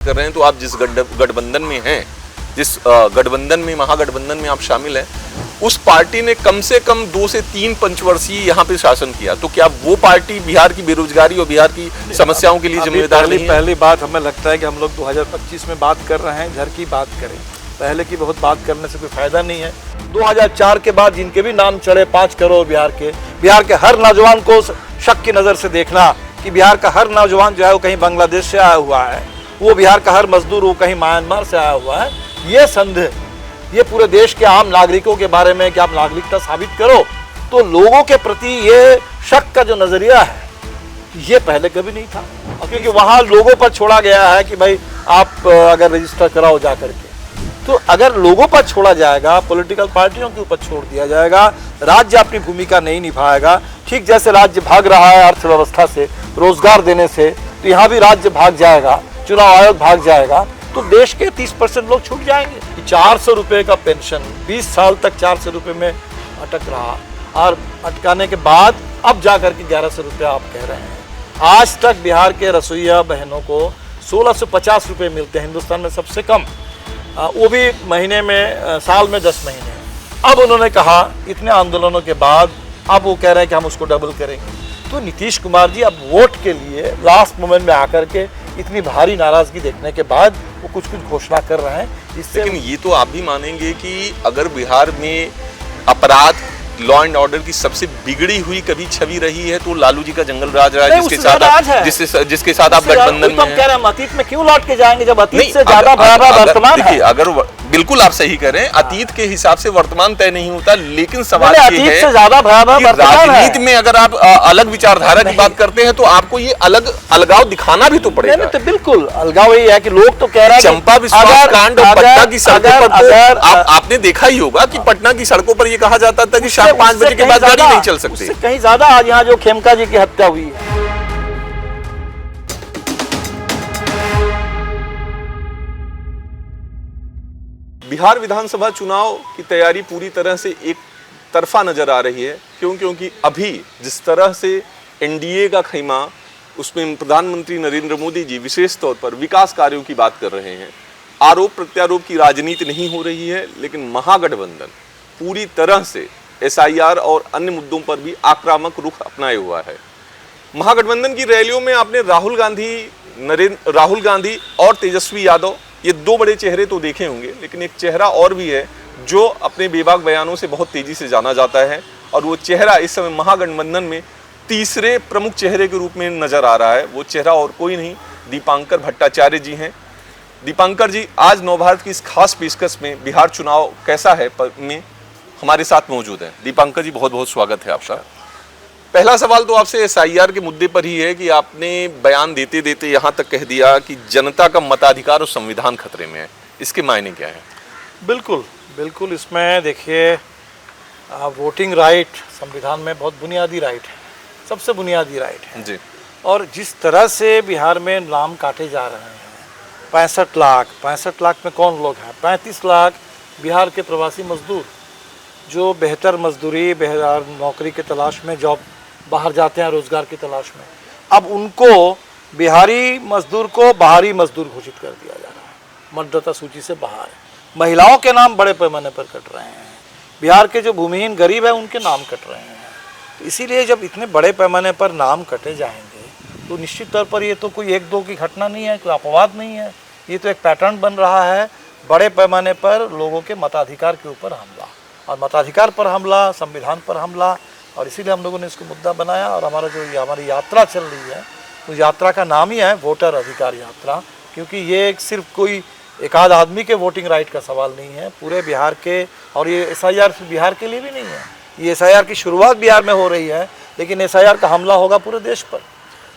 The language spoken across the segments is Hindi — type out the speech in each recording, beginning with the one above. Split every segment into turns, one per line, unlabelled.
कर रहे हैं तो आप जिस गठबंधन में हैं, जिस गठबंधन में महागठबंधन में आप शामिल हैं, उस पार्टी ने कम से कम 2 से 3 पंचवर्षीय यहाँ पे शासन किया, तो क्या वो पार्टी बिहार की बेरोजगारी और बिहार की समस्याओं के लिए जिम्मेदार नहीं है?
पहली बात हमें लगता है कि हम लोग 2025 में बात कर रहे हैं, घर की बात करें, पहले की बहुत बात करने से कोई फायदा नहीं है। 2004 के बाद जिनके भी नाम चढ़े 5 करोड़ बिहार के हर नौजवान को शक की नज़र से देखना कि बिहार का हर नौजवान जो है वो कहीं बांग्लादेश से आया हुआ है, वो बिहार का हर मजदूर वो कहीं म्यांमार से आया हुआ है, ये संदेह ये पूरे देश के आम नागरिकों के बारे में कि आप नागरिकता साबित करो, तो लोगों के प्रति ये शक का जो नजरिया है ये पहले कभी नहीं था। क्योंकि वहाँ लोगों पर छोड़ा गया है कि भाई आप अगर रजिस्टर कराओ जा करके, तो अगर लोगों पर छोड़ा जाएगा, पॉलिटिकल पार्टियों के ऊपर छोड़ दिया जाएगा, राज्य अपनी भूमिका नहीं निभाएगा, ठीक जैसे राज्य भाग रहा है अर्थव्यवस्था से, रोजगार देने से, तो यहाँ भी राज्य भाग जाएगा, चुनाव आयोग भाग जाएगा, तो देश के 30% लोग छूट जाएंगे। 400 रुपये का पेंशन 20 साल तक 400 रुपये में अटक रहा, और अटकाने के बाद अब जा करके 1100 रुपये आप कह रहे हैं। आज तक बिहार के रसोइया बहनों को 1650 रुपये मिलते हैं, हिंदुस्तान में सबसे कम, वो भी महीने में, साल में 10 महीने। अब उन्होंने कहा इतने आंदोलनों के बाद अब वो कह रहे हैं कि हम उसको डबल करेंगे। तो नीतीश कुमार जी अब वोट के लिए लास्ट मोमेंट में आकर के इतनी भारी नाराजगी देखने के बाद वो कुछ घोषणा कर रहे हैं। इससे
लेकिन ये तो आप भी मानेंगे कि अगर बिहार में अपराध, लॉ एंड ऑर्डर की सबसे बिगड़ी हुई कभी छवि रही है तो लालू जी का जंगल राज रहा है, जिसके साथ आप गठबंधन में
कह रहे हैं। अतीत में क्यों लौट के जाएंगे जब अतीत से ज्यादा भयावह वर्तमान है?
अगर बिल्कुल आप सही कह रहे हैं, अतीत के हिसाब से वर्तमान तय नहीं होता, लेकिन सवाल ये है
से ज्यादा भयावह
राजनीति में अगर आप अलग विचारधारा की बात करते हैं तो आपको ये अलगाव दिखाना भी तो पड़ेगा।
तो बिल्कुल अलगाव यही है कि लोग तो कह रहे हैं
चंपा विश्वास कांड और पटना की सड़कों पर आपने देखा ही होगा कि पटना की सड़कों पर ये कहा जाता था कि शाम 5 बजे के बाद गाड़ी नहीं चल सकती।
कहीं ज्यादा आज यहाँ जो खेमका जी की हत्या हुई है,
बिहार विधानसभा चुनाव की तैयारी पूरी तरह से एक तरफा नजर आ रही है। क्योंकि अभी जिस तरह से एनडीए का खैमा, उसमें प्रधानमंत्री नरेंद्र मोदी जी विशेष तौर पर विकास कार्यों की बात कर रहे हैं, आरोप प्रत्यारोप की राजनीति नहीं हो रही है, लेकिन महागठबंधन पूरी तरह से एसआईआर और अन्य मुद्दों पर भी आक्रामक रुख अपनाए हुआ है। महागठबंधन की रैलियों में आपने राहुल गांधी और तेजस्वी यादव, ये 2 बड़े चेहरे तो देखे होंगे, लेकिन एक चेहरा और भी है जो अपने बेबाक बयानों से बहुत तेजी से जाना जाता है, और वो चेहरा इस समय महागठबंधन में तीसरे प्रमुख चेहरे के रूप में नजर आ रहा है। वो चेहरा और कोई नहीं, दीपांकर भट्टाचार्य जी हैं। दीपांकर जी आज नवभारत की इस खास पेशकश में बिहार चुनाव कैसा है में हमारे साथ मौजूद है। दीपांकर जी बहुत बहुत स्वागत है आपका। पहला सवाल तो आपसे एसआईआर के मुद्दे पर ही है कि आपने बयान देते देते यहाँ तक कह दिया कि जनता का मताधिकार और संविधान खतरे में है, इसके मायने क्या है?
बिल्कुल इसमें देखिए, वोटिंग राइट संविधान में बहुत बुनियादी राइट है, सबसे बुनियादी राइट है
जी। और
जिस तरह से बिहार में नाम काटे जा रहे हैं, 65 लाख में कौन लोग हैं? 35 लाख बिहार के प्रवासी मजदूर जो बेहतर मजदूरी, बेहतर नौकरी की तलाश में जॉब बाहर जाते हैं, रोजगार की तलाश में। अब उनको बिहारी मजदूर को बाहरी मजदूर घोषित कर दिया जा रहा है, मतदाता सूची से बाहर है। महिलाओं के नाम बड़े पैमाने पर कट रहे हैं, बिहार के जो भूमिहीन गरीब है उनके नाम कट रहे हैं। तो इसीलिए जब इतने बड़े पैमाने पर नाम कटे जाएंगे तो निश्चित तौर पर ये तो कोई 1-2 की घटना नहीं है, कोई अपवाद नहीं है, ये तो एक पैटर्न बन रहा है। बड़े पैमाने पर लोगों के मताधिकार के ऊपर हमला, और मताधिकार पर हमला, संविधान पर हमला, और इसीलिए हम लोगों ने इसको मुद्दा बनाया। और हमारी यात्रा चल रही है, उस यात्रा का नाम ही है वोटर अधिकार यात्रा, क्योंकि ये सिर्फ कोई एक आध आदमी के वोटिंग राइट का सवाल नहीं है, पूरे बिहार के। और ये एसआईआर बिहार के लिए भी नहीं है, ये एसआईआर की शुरुआत बिहार में हो रही है, लेकिन एसआईआर का हमला होगा पूरे देश पर।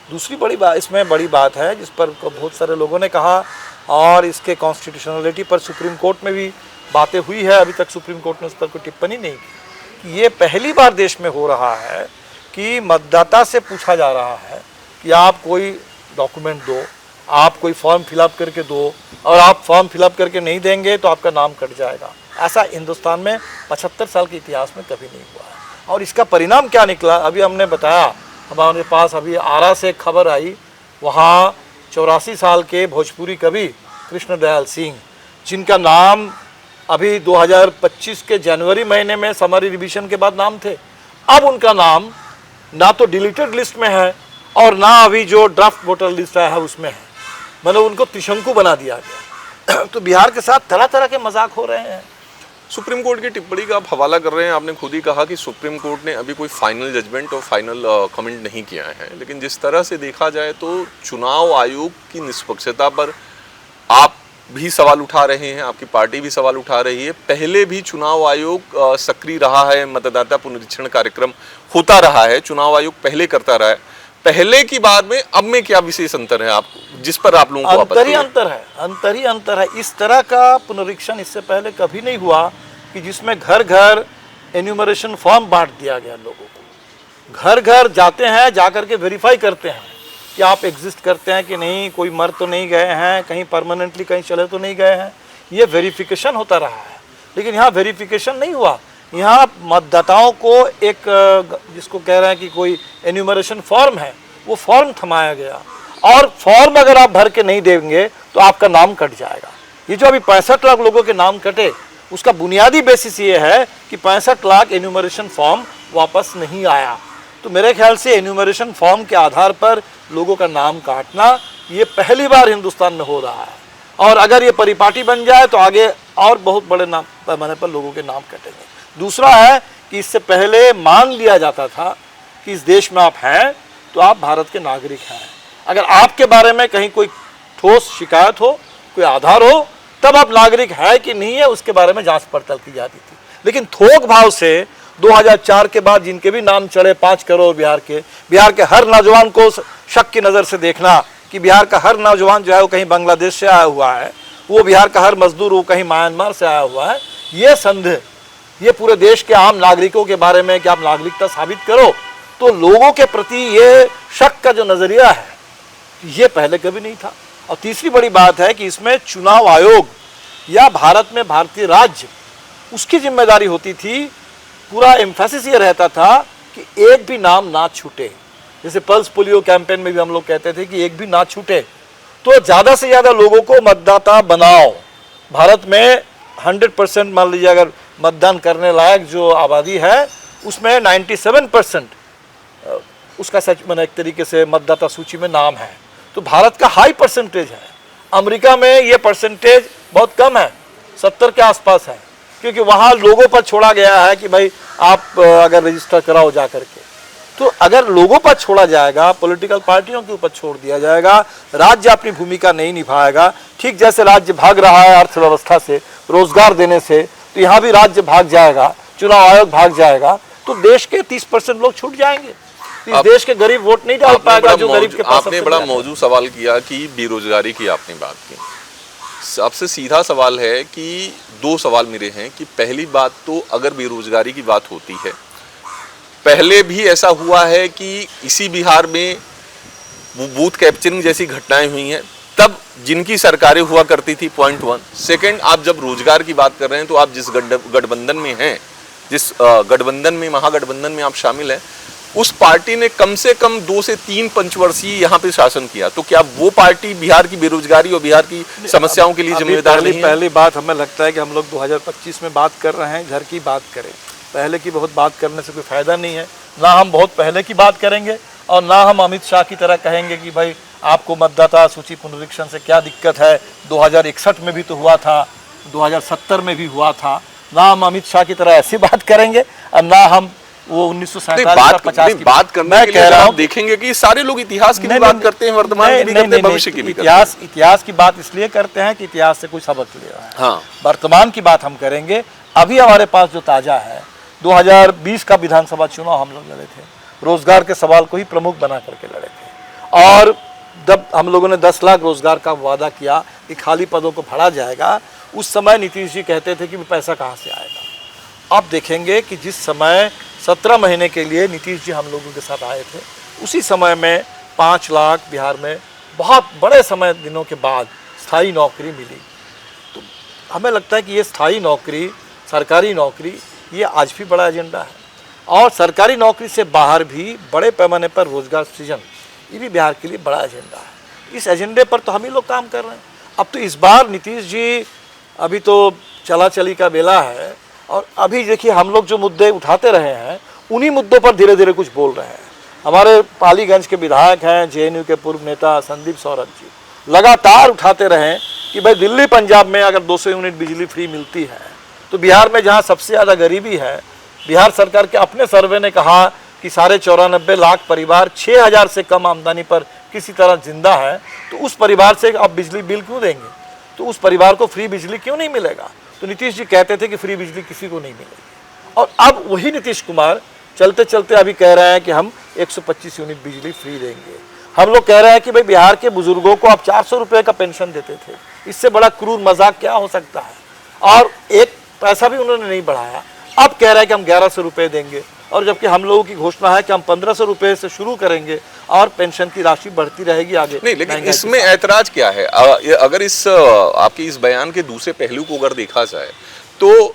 दूसरी बड़ी बात इसमें बड़ी बात है जिस पर बहुत सारे लोगों ने कहा, और इसके कॉन्स्टिट्यूशनलिटी पर सुप्रीम कोर्ट में भी बातें हुई है, अभी तक सुप्रीम कोर्ट ने उस पर कोई टिप्पणी नहीं की। ये पहली बार देश में हो रहा है कि मतदाता से पूछा जा रहा है कि आप कोई डॉक्यूमेंट दो, आप कोई फॉर्म फिलअप करके दो, और आप फॉर्म फिलअप करके नहीं देंगे तो आपका नाम कट जाएगा। ऐसा हिंदुस्तान में 75 साल के इतिहास में कभी नहीं हुआ है। और इसका परिणाम क्या निकला, अभी हमने बताया, हमारे पास अभी आरा से खबर आई, वहाँ 84 साल के भोजपुरी कवि कृष्णदयाल सिंह, जिनका नाम अभी 2025 के जनवरी महीने में समरी रिविजन के बाद नाम थे, अब उनका नाम ना तो डिलीटेड लिस्ट में है और ना अभी जो ड्राफ्ट वोटर लिस्ट है उसमें है। मतलब उनको त्रिशंकु बना दिया गया। तो बिहार के साथ तरह तरह के मजाक हो रहे हैं।
सुप्रीम कोर्ट की टिप्पणी का आप हवाला कर रहे हैं। आपने खुद ही कहा कि सुप्रीम कोर्ट ने अभी कोई फाइनल जजमेंट और फाइनल कमेंट नहीं किया है, लेकिन जिस तरह से देखा जाए तो चुनाव आयोग की निष्पक्षता पर आप भी सवाल उठा रहे हैं, आपकी पार्टी भी सवाल उठा रही है। पहले भी चुनाव आयोग सक्रिय रहा है, मतदाता पुनरीक्षण कार्यक्रम होता रहा है, चुनाव आयोग पहले करता रहा है। पहले की बात में अब में क्या विशेष अंतर है आप जिस पर आप लोगों को
अंतर ही अंतर है। इस तरह का पुनरीक्षण इससे पहले कभी नहीं हुआ कि जिसमें घर घर एन्यूमरेशन फॉर्म बांट दिया गया। लोगों को घर घर जाते हैं, जाकर के वेरीफाई करते हैं कि आप एग्जिस्ट करते हैं कि नहीं, कोई मर तो नहीं गए हैं, कहीं परमानेंटली कहीं चले तो नहीं गए हैं। ये वेरिफिकेशन होता रहा है, लेकिन यहाँ वेरिफिकेशन नहीं हुआ। यहाँ मतदाताओं को एक जिसको कह रहे हैं कि कोई एन्यूमरेशन फॉर्म है, वो फॉर्म थमाया गया और फॉर्म अगर आप भर के नहीं देंगे तो आपका नाम कट जाएगा। ये जो अभी 65 लाख लोगों के नाम कटे, उसका बुनियादी बेसिस ये है कि 65 लाख एन्यूमरेशन फॉर्म वापस नहीं आया। तो मेरे ख्याल से एन्यूमरेशन फॉर्म के आधार पर लोगों का नाम काटना ये पहली बार हिंदुस्तान में हो रहा है, और अगर ये परिपाटी बन जाए तो आगे और बहुत बड़े नाम पैमाने पर लोगों के नाम कटेंगे। दूसरा है कि इससे पहले मान लिया जाता था कि इस देश में आप हैं तो आप भारत के नागरिक हैं। अगर आपके बारे में कहीं कोई ठोस शिकायत हो, कोई आधार हो, तब आप नागरिक है कि नहीं है उसके बारे में जांच पड़ताल की जाती थी। लेकिन थोक भाव से 2004 के बाद जिनके भी नाम चढ़े 5 करोड़ बिहार के हर नौजवान को शक की नज़र से देखना कि बिहार का हर नौजवान जो है वो कहीं बांग्लादेश से आया हुआ है, वो बिहार का हर मजदूर वो कहीं म्यांमार से आया हुआ है, ये संदेह ये पूरे देश के आम नागरिकों के बारे में कि आप नागरिकता साबित करो, तो लोगों के प्रति ये शक का जो नज़रिया है ये पहले कभी नहीं था। और तीसरी बड़ी बात है कि इसमें चुनाव आयोग या भारत में भारतीय राज्य उसकी जिम्मेदारी होती थी। पूरा एम्फेसिस ये रहता था कि एक भी नाम ना छूटे। जैसे पल्स पोलियो कैंपेन में भी हम लोग कहते थे कि एक भी ना छूटे, तो ज़्यादा से ज़्यादा लोगों को मतदाता बनाओ। भारत में 100% मान लीजिए अगर मतदान करने लायक जो आबादी है उसमें 97% उसका सच में एक तरीके से मतदाता सूची में नाम है। तो भारत का हाई परसेंटेज है। अमेरिका में ये परसेंटेज बहुत कम है, 70 के आसपास है, क्योंकि वहाँ लोगों पर छोड़ा गया है कि भाई आप अगर रजिस्टर कराओ जा करके। तो अगर लोगों पर छोड़ा जाएगा, पॉलिटिकल पार्टियों के ऊपर छोड़ दिया जाएगा, राज्य अपनी भूमिका नहीं निभाएगा, ठीक जैसे राज्य भाग रहा है अर्थव्यवस्था से, रोजगार देने से, तो यहाँ भी राज्य भाग जाएगा, चुनाव आयोग भाग जाएगा, तो देश के 30% लोग छूट जाएंगे। इस देश के गरीब वोट नहीं डाल पाएगा जो गरीब के पास।
आपने बड़ा मौजूद सवाल किया कि बेरोजगारी की आपने बात की। सबसे सीधा सवाल है कि 2 सवाल मेरे हैं कि पहली बात तो अगर बेरोजगारी की बात होती है, पहले भी ऐसा हुआ है कि इसी बिहार में बूथ कैप्चरिंग जैसी घटनाएं हुई हैं, तब जिनकी सरकारें हुआ करती थी, पॉइंट 1। सेकंड, आप जब रोजगार की बात कर रहे हैं तो आप जिस गठबंधन में हैं, जिस गठबंधन में महागठबंधन में आप शामिल हैं, उस पार्टी ने कम से कम 2 से 3 पंचवर्षीय यहाँ पे शासन किया। तो क्या वो पार्टी बिहार की बेरोजगारी और बिहार की समस्याओं के लिए जिम्मेदार नहीं है?
पहली बात हमें लगता है कि हम लोग 2025 में बात कर रहे हैं, घर की बात करें। पहले की बहुत बात करने से कोई फायदा नहीं है। ना हम बहुत पहले की बात करेंगे और ना हम अमित शाह की तरह कहेंगे कि भाई आपको मतदाता सूची पुनरीक्षण से क्या दिक्कत है। 2061 में भी तो हुआ था, 2070 में भी हुआ था। ना हम अमित शाह की तरह ऐसी बात करेंगे और ना हम वो 1947 की
बात करने के लिए आप देखेंगे कि सारे लोग इतिहास की भी बात करते हैं, वर्तमान की भी करते हैं, भविष्य की भी करते हैं।
इतिहास की बात इसलिए करते हैं कि इतिहास से कोई सबक ले रहा है।
हाँ,
वर्तमान की बात हम करेंगे। अभी हमारे पास जो ताजा है, 2020 का विधानसभा चुनाव हम लोग लड़े थे, रोजगार के सवाल को ही प्रमुख बना करके लड़े थे। और जब हम लोगों ने 10 लाख रोजगार का वादा किया कि खाली पदों को भरा जाएगा, उस समय नीतीश जी कहते थे कि पैसा कहाँ से आएगा। अब देखेंगे कि जिस समय 17 महीने के लिए नीतीश जी हम लोगों के साथ आए थे, उसी समय में 5 लाख बिहार में बहुत बड़े समय दिनों के बाद स्थायी नौकरी मिली। तो हमें लगता है कि ये स्थायी नौकरी, सरकारी नौकरी, ये आज भी बड़ा एजेंडा है। और सरकारी नौकरी से बाहर भी बड़े पैमाने पर रोजगार सृजन, ये भी बिहार के लिए बड़ा एजेंडा है। इस एजेंडे पर तो हम ही लोग काम कर रहे हैं। अब तो इस बार नीतीश जी, अभी तो चला चली का बेला है, और अभी देखिए हम लोग जो मुद्दे उठाते रहे हैं उन्हीं मुद्दों पर धीरे धीरे कुछ बोल रहे हैं। हमारे पालीगंज के विधायक हैं, जेएनयू के पूर्व नेता संदीप सौरभ जी लगातार उठाते रहे कि भाई दिल्ली पंजाब में अगर 200 यूनिट बिजली फ्री मिलती है तो बिहार में जहाँ सबसे ज़्यादा गरीबी है, बिहार सरकार के अपने सर्वे ने कहा कि 94.5 लाख परिवार 6,000 से कम आमदनी पर किसी तरह जिंदा है, तो उस परिवार से आप बिजली बिल क्यों देंगे, तो उस परिवार को फ्री बिजली क्यों नहीं मिलेगा। तो नीतीश जी कहते थे कि फ्री बिजली किसी को नहीं मिलेगी, और अब वही नीतीश कुमार चलते चलते अभी कह रहे हैं कि हम 125 यूनिट बिजली फ्री देंगे। हम लोग कह रहे हैं कि भाई बिहार के बुजुर्गों को आप 400 रुपये का पेंशन देते थे, इससे बड़ा क्रूर मजाक क्या हो सकता है, और एक पैसा भी उन्होंने नहीं बढ़ाया। अब कह रहे हैं कि हम 1100 रुपये देंगे, और जबकि हम लोगों की घोषणा है कि हम 1500 रुपये से शुरू करेंगे और पेंशन की राशि बढ़ती रहेगी आगे।
नहीं, लेकिन इसमें ऐतराज क्या है? अगर इस आपके इस बयान के दूसरे पहलू को अगर देखा जाए तो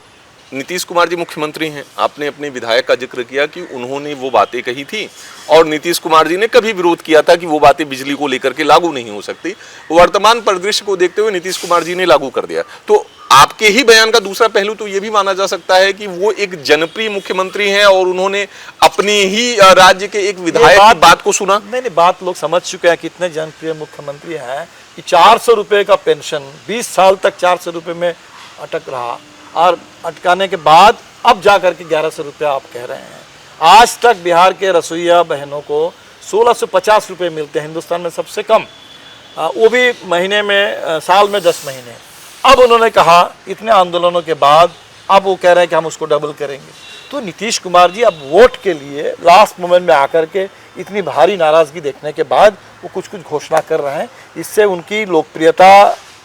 नीतीश कुमार जी मुख्यमंत्री हैं, आपने अपने विधायक का जिक्र किया कि उन्होंने वो बातें कही थी, और नीतीश कुमार जी ने कभी विरोध किया था कि वो बातें बिजली को लेकर के लागू नहीं हो सकती। वर्तमान परिदृश्य को देखते हुए नीतीश कुमार जी ने लागू कर दिया। तो आपके ही बयान का दूसरा पहलू तो ये भी माना जा सकता है कि वो एक जनप्रिय मुख्यमंत्री हैं और उन्होंने अपने ही राज्य के एक विधायक की बात को सुना।
नहीं, बात लोग समझ चुके हैं कितने जनप्रिय मुख्यमंत्री हैं कि 400 रुपये का पेंशन 20 साल तक 400 रुपये में अटक रहा, और अटकाने के बाद अब जा करके 1100 रुपया आप कह रहे हैं। आज तक बिहार के रसोइया बहनों को 1650 रुपये मिलते हैं, हिंदुस्तान में सबसे कम, वो भी महीने में, साल में 10 महीने। अब उन्होंने कहा इतने आंदोलनों के बाद अब वो कह रहे हैं कि हम उसको डबल करेंगे। तो नीतीश कुमार जी अब वोट के लिए लास्ट मोमेंट में आकर के इतनी भारी नाराज़गी देखने के बाद वो कुछ कुछ घोषणा कर रहे हैं। इससे उनकी लोकप्रियता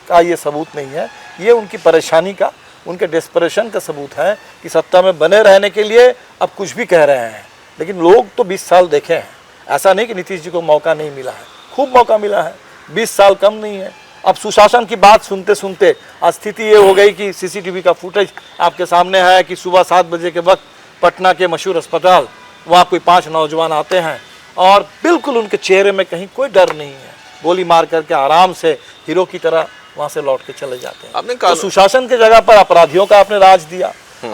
का ये सबूत नहीं है, ये उनकी परेशानी का, उनके डेस्परेशन का सबूत है कि सत्ता में बने रहने के लिए अब कुछ भी कह रहे हैं। लेकिन लोग तो 20 साल देखे हैं, ऐसा नहीं कि नीतीश जी को मौका नहीं मिला है, खूब मौका मिला है, 20 साल कम नहीं है। अब सुशासन की बात सुनते सुनते आज स्थिति ये हो गई कि सीसीटीवी का फुटेज आपके सामने है कि सुबह 7 बजे के वक्त पटना के मशहूर अस्पताल, वहाँ कोई 5 नौजवान आते हैं और बिल्कुल उनके चेहरे में कहीं कोई डर नहीं है, गोली मार करके आराम से हीरो की तरह वहाँ से लौट के चले जाते हैं। आपने तो सुशासन की जगह पर अपराधियों का आपने राज दिया।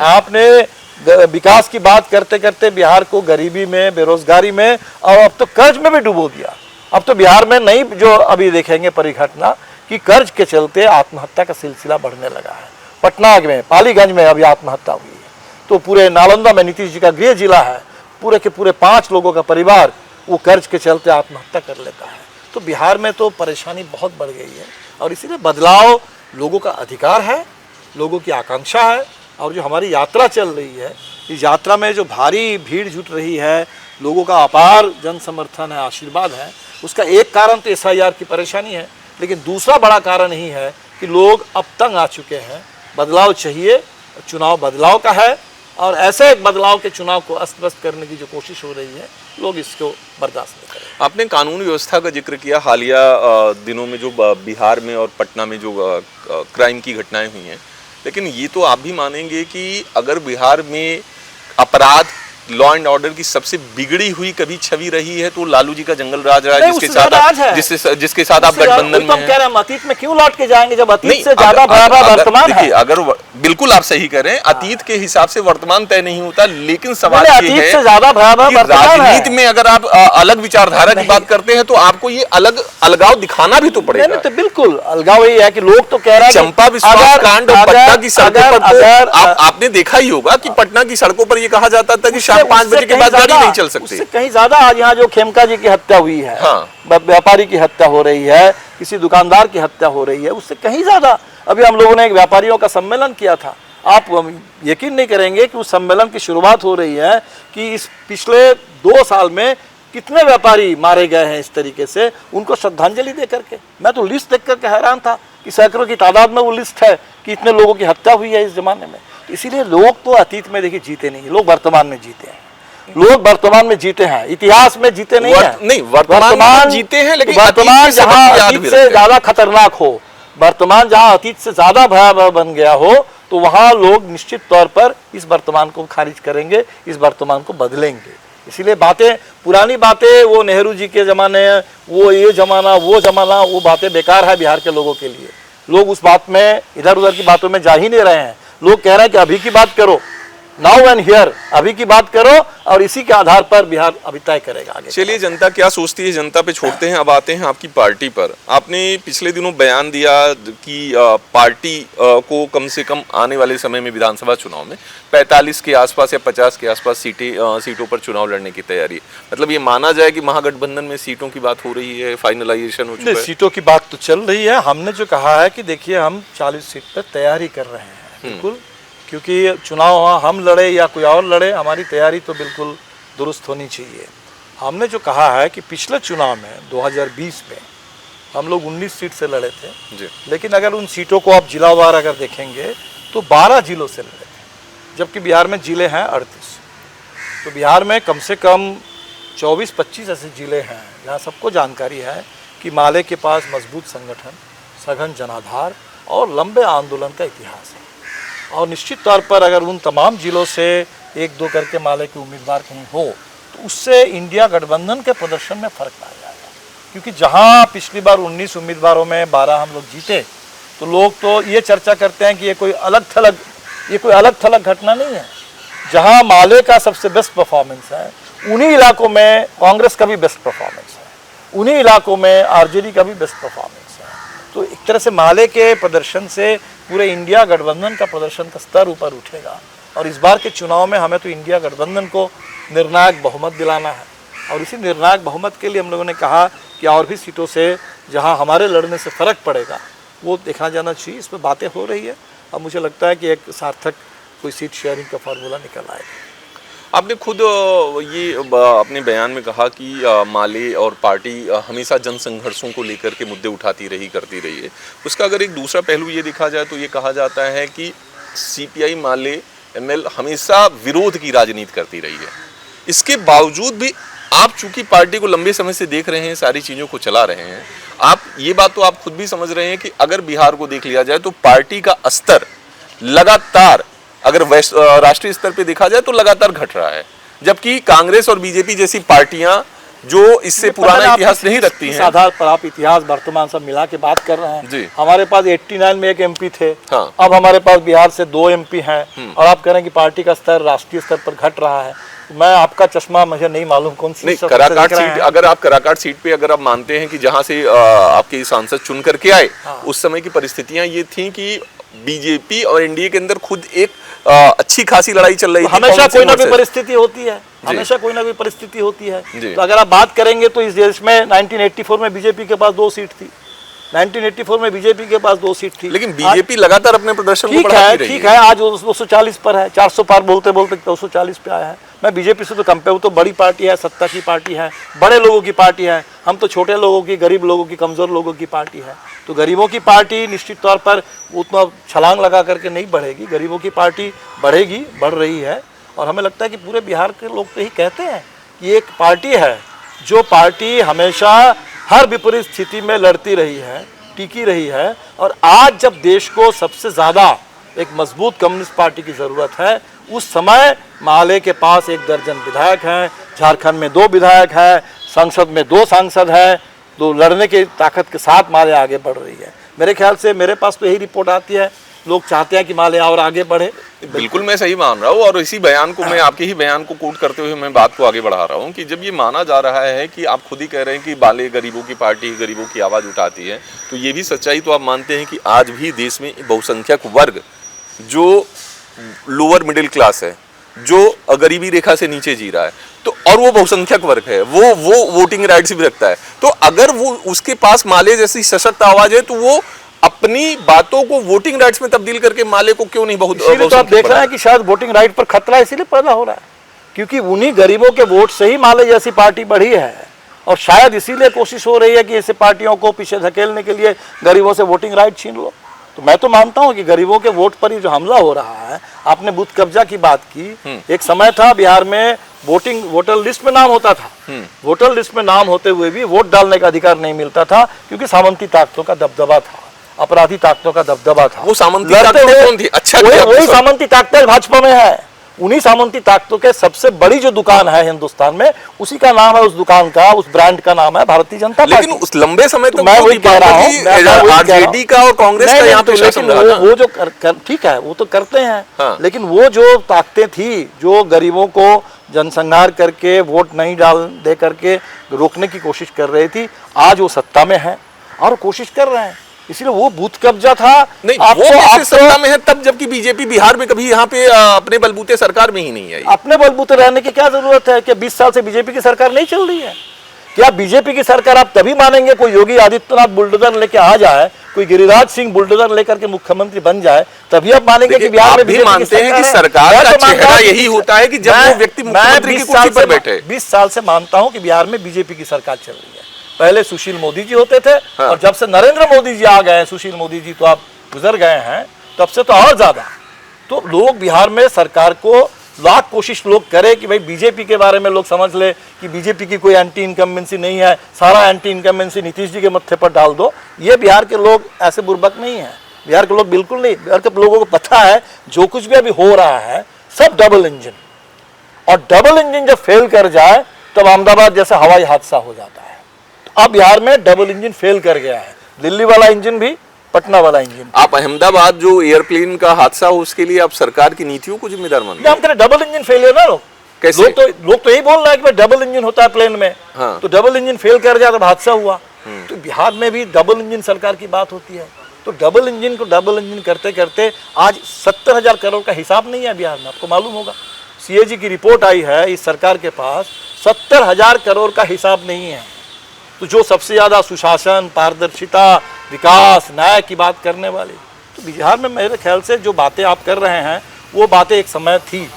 आपने विकास की बात करते करते बिहार को गरीबी में, बेरोजगारी में, और अब तो कर्ज में भी डुबो दिया। अब तो बिहार में नई जो अभी देखेंगे परिघटना कि कर्ज के चलते आत्महत्या का सिलसिला बढ़ने लगा है। पटना में, पालीगंज में अभी आत्महत्या हुई है, तो पूरे नालंदा में नीतीश जी का गृह जिला है, पूरे के पूरे 5 लोगों का परिवार वो कर्ज के चलते आत्महत्या कर लेता है। तो बिहार में तो परेशानी बहुत बढ़ गई है, और इसीलिए बदलाव लोगों का अधिकार है, लोगों की आकांक्षा है। और जो हमारी यात्रा चल रही है, इस यात्रा में जो भारी भीड़ जुट रही है, लोगों का अपार जन समर्थन है, आशीर्वाद है, उसका एक कारण तो SIR की परेशानी है, लेकिन दूसरा बड़ा कारण ही है कि लोग अब तंग आ चुके हैं। बदलाव चाहिए, चुनाव बदलाव का है, और ऐसे एक बदलाव के चुनाव को अस्त व्यस्त करने की जो कोशिश हो रही है, लोग इसको बर्दाश्त नहीं करें।
आपने कानून व्यवस्था का जिक्र किया। हालिया दिनों में जो बिहार में और पटना में जो क्राइम की घटनाएं हुई हैं, लेकिन ये तो आप भी मानेंगे कि अगर बिहार में अपराध, लॉ एंड ऑर्डर की सबसे बिगड़ी हुई कभी छवि रही है तो लालू जी का जंगल राज रहा है, जिसके साथ आप गठबंधन में
कह रहे हैं। अतीत में क्यों लौट के जाएंगे जब अतीत से ज्यादा भयावह वर्तमान है?
अगर बिल्कुल आप सही कह रहे हैं, अतीत के हिसाब से वर्तमान तय नहीं होता, लेकिन सवाल ये
अतीत से ज्यादा भयावह वर्तमान है।
राजनीति में अगर आप अलग विचारधारा की बात करते हैं तो आपको ये अलग अलगाव दिखाना भी तो पड़ेगा।
तो बिल्कुल अलगाव यही है कि लोग तो कह रहे हैं
चंपा विश्वास कांड और पटना की सड़कों पर आपने देखा ही होगा कि पटना की सड़कों पर ये कहा जाता था कि 5 बजे के बाद गाड़ी नहीं चल सकती।
उससे कहीं ज्यादा आज यहाँ जो खेमका जी की हत्या हुई है, व्यापारी की हत्या हो रही है, किसी दुकानदार की हत्या हो रही है, उससे कहीं ज्यादा। अभी हम लोगों ने एक व्यापारियों का सम्मेलन किया था, आप यकीन नहीं करेंगे कि उस सम्मेलन की शुरुआत हो रही है कि इस पिछले 2 साल में कितने व्यापारी मारे गए हैं इस तरीके से, उनको श्रद्धांजलि दे करके। मैं तो लिस्ट देख करके हैरान था कि सैकड़ों की तादाद में वो लिस्ट है कि इतने लोगों की हत्या हुई है इस जमाने में। इसीलिए लोग तो अतीत में देखिए जीते नहीं, लोग वर्तमान में जीते हैं। लोग वर्तमान में जीते हैं, इतिहास में जीते नहीं हैं।
नहीं, वर्तमान जीते हैं, लेकिन
वर्तमान जहां अतीत से ज्यादा खतरनाक हो, वर्तमान जहां अतीत से ज्यादा भयावह बन गया हो, तो वहां लोग निश्चित तौर पर इस वर्तमान को खारिज करेंगे, इस वर्तमान को बदलेंगे। इसीलिए बातें, पुरानी बातें, वो नेहरू जी के ज़माने, वो ये ज़माना, वो बातें बेकार है बिहार के लोगों के लिए। लोग उस बात में, इधर उधर की बातों में जा ही नहीं रहे हैं। लोग कह रहे हैं कि अभी की बात करो, नाउ एंड हियर, अभी की बात करो, और इसी के आधार पर बिहार अभी तय करेगा आगे।
चलिए, जनता क्या सोचती है जनता पे छोड़ते हैं। अब आते हैं आपकी पार्टी पर। आपने पिछले दिनों बयान दिया कि पार्टी को कम से कम आने वाले समय में विधानसभा चुनाव में 45 के आसपास या 50 के आसपास सीटों पर चुनाव लड़ने की तैयारी। मतलब ये माना जाए कि महागठबंधन में सीटों की बात हो रही है, फाइनलाइजेशन हो चुका है?
सीटों की बात तो चल रही है। हमने जो कहा है कि देखिए, हम 40 सीट पर तैयारी कर रहे हैं, बिल्कुल, क्योंकि चुनाव हम लड़े या कोई और लड़े, हमारी तैयारी तो बिल्कुल दुरुस्त होनी चाहिए। हमने जो कहा है कि पिछले चुनाव में 2020 में हम लोग 19 सीट से लड़े थे
जी।
लेकिन अगर उन सीटों को आप जिलावार अगर देखेंगे तो 12 जिलों से लड़े थे, जबकि बिहार में जिले हैं 38। तो बिहार में कम से कम 24-25 ऐसे जिले हैं जहाँ सबको जानकारी है कि माले के पास मजबूत संगठन, सघन जनाधार और लंबे आंदोलन का इतिहास है। और निश्चित तौर पर अगर उन तमाम जिलों से 1-2 करके माले के उम्मीदवार कहीं हो तो उससे इंडिया गठबंधन के प्रदर्शन में फ़र्क आ जाएगा। क्योंकि जहां पिछली बार 19 उम्मीदवारों में 12 हम लोग जीते, तो लोग तो ये चर्चा करते हैं कि ये कोई अलग थलग घटना नहीं है। जहां माले का सबसे बेस्ट परफॉर्मेंस है, उन्हीं इलाकों में कांग्रेस का भी बेस्ट परफॉर्मेंस है, उन्हीं इलाकों में आरजेडी का भी बेस्ट परफॉर्मेंस है। तो एक तरह से माले के प्रदर्शन से पूरे इंडिया गठबंधन का प्रदर्शन का स्तर ऊपर उठेगा। और इस बार के चुनाव में हमें तो इंडिया गठबंधन को निर्णायक बहुमत दिलाना है, और इसी निर्णायक बहुमत के लिए हम लोगों ने कहा कि और भी सीटों से जहां हमारे लड़ने से फ़र्क पड़ेगा वो देखा जाना चाहिए। इस पर बातें हो रही है। अब मुझे लगता है कि एक सार्थक कोई सीट शेयरिंग का फार्मूला निकल आएगा।
आपने खुद ये अपने बयान में कहा कि माले और पार्टी हमेशा जन संघर्षों को लेकर के मुद्दे उठाती रही, करती रही है। उसका अगर एक दूसरा पहलू ये देखा जाए तो ये कहा जाता है कि सीपीआई माले एमएल हमेशा विरोध की राजनीति करती रही है। इसके बावजूद भी आप चूंकि पार्टी को लंबे समय से देख रहे हैं, सारी चीज़ों को चला रहे हैं, आप ये बात तो आप खुद भी समझ रहे हैं कि अगर बिहार को देख लिया जाए तो पार्टी का स्तर लगातार, अगर राष्ट्रीय स्तर पे देखा जाए तो लगातार घट रहा है, जबकि कांग्रेस और बीजेपी जैसी पार्टियां जो इससे पुराना इतिहास नहीं रखती हैं।
आधार पर आप इतिहास वर्तमान सब मिला के बात कर रहे हैं
जी।
हमारे पास 89 में एक एमपी थे,
हाँ।
अब हमारे पास बिहार से 2 एमपी हैं, और आप कह रहे हैं कि पार्टी का स्तर राष्ट्रीय स्तर पर घट रहा है। मैं आपका चश्मा मुझे नहीं मालूम कौन सी
कराकाट सीट, अगर आप कराकाट सीट पे अगर आप मानते हैं कि जहां से आपके सांसद चुन करके आए,
हाँ।
उस समय की परिस्थितियां ये थी कि बीजेपी और एनडीए के अंदर खुद एक अच्छी खासी लड़ाई चल रही थी।
हमेशा कोई ना कोई परिस्थिति होती है, हमेशा कोई ना कोई परिस्थिति होती है। तो अगर आप बात करेंगे तो इस देश में 1984 में बीजेपी के पास 2 सीट थी, 1984 में बीजेपी के पास 2 सीट थी,
लेकिन बीजेपी लगातार अपने प्रदर्शन को बढ़ाती रही है।
ठीक है, आज 240 पर है, 400 पार बोलते बोलते 240 पे आया है। मैं बीजेपी से तो कंपेयर, तो बड़ी पार्टी है, सत्ता की पार्टी है, बड़े लोगों की पार्टी है। हम तो छोटे लोगों की, गरीब लोगों की, कमज़ोर लोगों की पार्टी है। तो गरीबों की पार्टी निश्चित तौर पर उतना छलांग लगा करके नहीं बढ़ेगी, गरीबों की पार्टी बढ़ेगी, बढ़ रही है। और हमें लगता है कि पूरे बिहार के लोग तो यही कहते हैं कि एक पार्टी है जो पार्टी हमेशा हर विपरीत स्थिति में लड़ती रही है, टिकी रही है। और आज जब देश को सबसे ज़्यादा एक मजबूत कम्युनिस्ट पार्टी की ज़रूरत है, उस समय माले के पास 1 दर्जन विधायक हैं, झारखंड में 2 विधायक हैं, संसद में 2 सांसद हैं, तो लड़ने की ताकत के साथ माले आगे बढ़ रही है। मेरे ख्याल से मेरे पास तो यही रिपोर्ट आती है, लोग चाहते हैं कि माले और आगे बढ़े।
बिल्कुल मैं सही मान रहा हूँ, और इसी बयान को मैं आपके ही बयान को कोट करते हुए मैं बात को आगे बढ़ा रहा हूँ कि जब ये माना जा रहा है कि आप खुद ही कह रहे हैं कि माले गरीबों की पार्टी, गरीबों की आवाज़ उठाती है, तो ये भी सच्चाई तो आप मानते हैं कि आज भी देश में बहुसंख्यक वर्ग जो लोअर मिडिल क्लास है, जो गरीबी रेखा से नीचे जी रहा है, तो और वो बहुसंख्यक वर्ग है, वो वोटिंग राइट्स भी रखता है। तो अगर वो उसके पास माले जैसी सशक्त आवाज है तो वो अपनी बातों को वोटिंग राइट्स में तब्दील करके माले को क्यों नहीं बहुत
तो आप देख रहे हैं कि शायद वोटिंग राइट पर खतरा इसीलिए पैदा हो रहा है क्योंकि उन्हीं गरीबों के वोट से ही माले जैसी पार्टी बढ़ी है, और शायद इसीलिए कोशिश हो रही है कि ऐसे पार्टियों को पीछे धकेलने के लिए गरीबों से वोटिंग राइट छीन लो। तो मैं तो मानता हूं कि गरीबों के वोट पर ही जो हमला हो रहा है, आपने बूथ कब्जा की बात की, एक समय था बिहार में वोटर लिस्ट में नाम होता था, वोटर लिस्ट में नाम होते हुए भी वोट डालने का अधिकार नहीं मिलता था क्योंकि सामंती ताकतों का दबदबा था, अपराधी ताकतों का दबदबा था।
वो सामंती ताकतें कौन थी? अच्छा,
वही सामंती ताकतें भाजपा में है, उन्हीं सामंती ताकतों के सबसे बड़ी जो दुकान है हिंदुस्तान में, उसी का नाम है, उस दुकान का, उस ब्रांड का नाम है भारतीय जनता पार्टी।
लेकिन उस लंबे समय तक
मैं वही कह रहा हूँ,
आरजेडी का और कांग्रेस का यहाँ पे शासन रहा था।
वो जो ठीक है, वो तो करते हैं,
हाँ।
लेकिन वो जो ताकतें थी जो गरीबों को जनसंहार करके वोट नहीं दे करके रोकने की कोशिश कर रही थी, आज वो सत्ता में है और कोशिश कर रहे हैं। इसलिए वो बूथ कब्जा था।
नहीं, वो कैसे सत्ता में है तब, जबकि बीजेपी बिहार में कभी यहाँ पे अपने बलबूते सरकार में ही नहीं आई।
अपने बलबूते रहने की क्या जरूरत है? कि 20 साल से बीजेपी की सरकार नहीं चल रही है? क्या बीजेपी की सरकार आप तभी मानेंगे कोई योगी आदित्यनाथ बुलडोजर लेके आ जाए, कोई गिरिराज सिंह बुलडोजर लेकर के मुख्यमंत्री बन जाए, तभी आप मानेंगे कि बिहार में
भी मानते हैं कि सरकार का चेहरा यही होता है कि जब वो व्यक्ति मुख्यमंत्री की कुर्सी पर बैठे।
20 साल से मानता हूं कि बिहार में बीजेपी की सरकार चल रही है। पहले सुशील मोदी जी होते थे,
हाँ।
और जब से नरेंद्र मोदी जी आ गए, सुशील मोदी जी तो आप गुजर गए हैं, तब से तो और ज्यादा। तो लोग बिहार में सरकार को लाख कोशिश लोग करे कि भाई बीजेपी के बारे में लोग समझ ले कि बीजेपी की कोई एंटी इनकम्बेंसी नहीं है, सारा एंटी इनकम्बेंसी नीतीश जी के मत्थे पर डाल दो। ये बिहार के लोग ऐसे बुर्बक नहीं है, बिहार के लोग बिल्कुल नहीं। बिहार के लोगों को पता है जो कुछ भी अभी हो रहा है सब डबल इंजन, और डबल इंजन जब फेल कर जाए तब अहमदाबाद जैसा हवाई हादसा हो जाता है। तो अब बिहार में डबल इंजन फेल कर गया है, दिल्ली वाला इंजन भी, पटना वाला इंजन।
आप अहमदाबाद जो एयरप्लेन का हादसा हो उसके लिए आप सरकार की नीतियों को जिम्मेदार मानते हैं?
हम कह रहे डबल इंजन फेलियर ना लोग।
कैसे?
लोग तो यही बोल रहे हैं कि डबल इंजन होता है प्लेन में।
हाँ।
तो डबल इंजन फेल कर जाए तो हादसा हुआ। तो बिहार में भी डबल इंजन सरकार की बात होती है। तो डबल इंजन को डबल इंजन करते करते आज 70,000 करोड़ का हिसाब नहीं है बिहार में। आपको मालूम होगा, सीएजी की रिपोर्ट आई है, इस सरकार के पास 70,000 करोड़ का हिसाब नहीं है। तो जो सबसे ज्यादा सुशासन, पारदर्शिता, विकास, न्याय की बात करने वाले, तो बिहार में मेरे ख्याल से जो बातें आप कर रहे हैं वो बातें एक समय थी।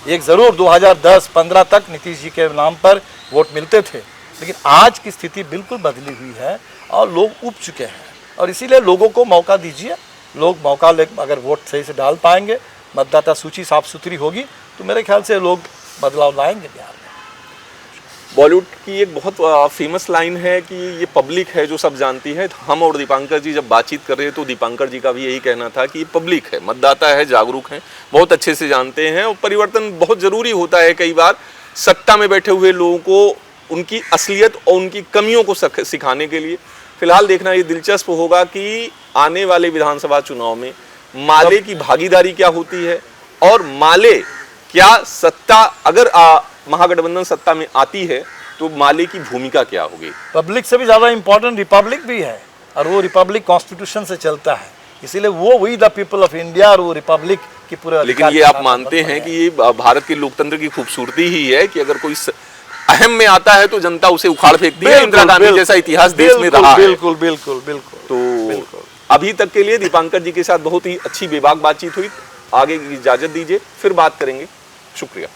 एक जरूर 2010-15 तक नीतीश जी के नाम पर वोट मिलते थे, लेकिन आज की स्थिति बिल्कुल बदली हुई है और लोग उब चुके हैं। और इसीलिए लोगों को मौका दीजिए, लोग मौका ले, अगर वोट सही से डाल पाएंगे, मतदाता सूची साफ सुथरी होगी, तो मेरे ख्याल से लोग बदलाव लाएंगे बिहार में।
बॉलीवुड की एक बहुत फेमस लाइन है कि ये पब्लिक है जो सब जानती है। हम और दीपांकर जी जब बातचीत कर रहे हैं तो दीपांकर जी का भी यही कहना था कि ये पब्लिक है, मतदाता है, जागरूक हैं, बहुत अच्छे से जानते हैं, और परिवर्तन बहुत ज़रूरी होता है। कई बार सत्ता में बैठे हुए लोगों को उनकी असलियत और उनकी कमियों को सिखाने के लिए। फिलहाल देखना ये दिलचस्प होगा कि आने वाले विधानसभा चुनाव में माले की भागीदारी क्या होती है, और माले क्या सत्ता, अगर महागठबंधन सत्ता में आती है तो माले की भूमिका क्या होगी।
पब्लिक से भी ज्यादा इंपॉर्टेंट रिपब्लिक भी है, और वो रिपब्लिक कॉन्स्टिट्यूशन से चलता है, इसीलिए वो we the people of India, और वो रिपब्लिक की पूरे।
लेकिन ये आप मानते हैं कि ये भारत के लोकतंत्र की खूबसूरती ही है कि अगर कोई अहम में आता है तो जनता उसे उखाड़ फेंकती है। इंदिरा गांधी जैसा इतिहास देश में रहा है।
बिल्कुल बिल्कुल बिल्कुल।
तो अभी तक के लिए दीपांकर जी के साथ बहुत ही अच्छी बेबाक बातचीत हुई। आगे की इजाजत दीजिए, फिर बात करेंगे। शुक्रिया।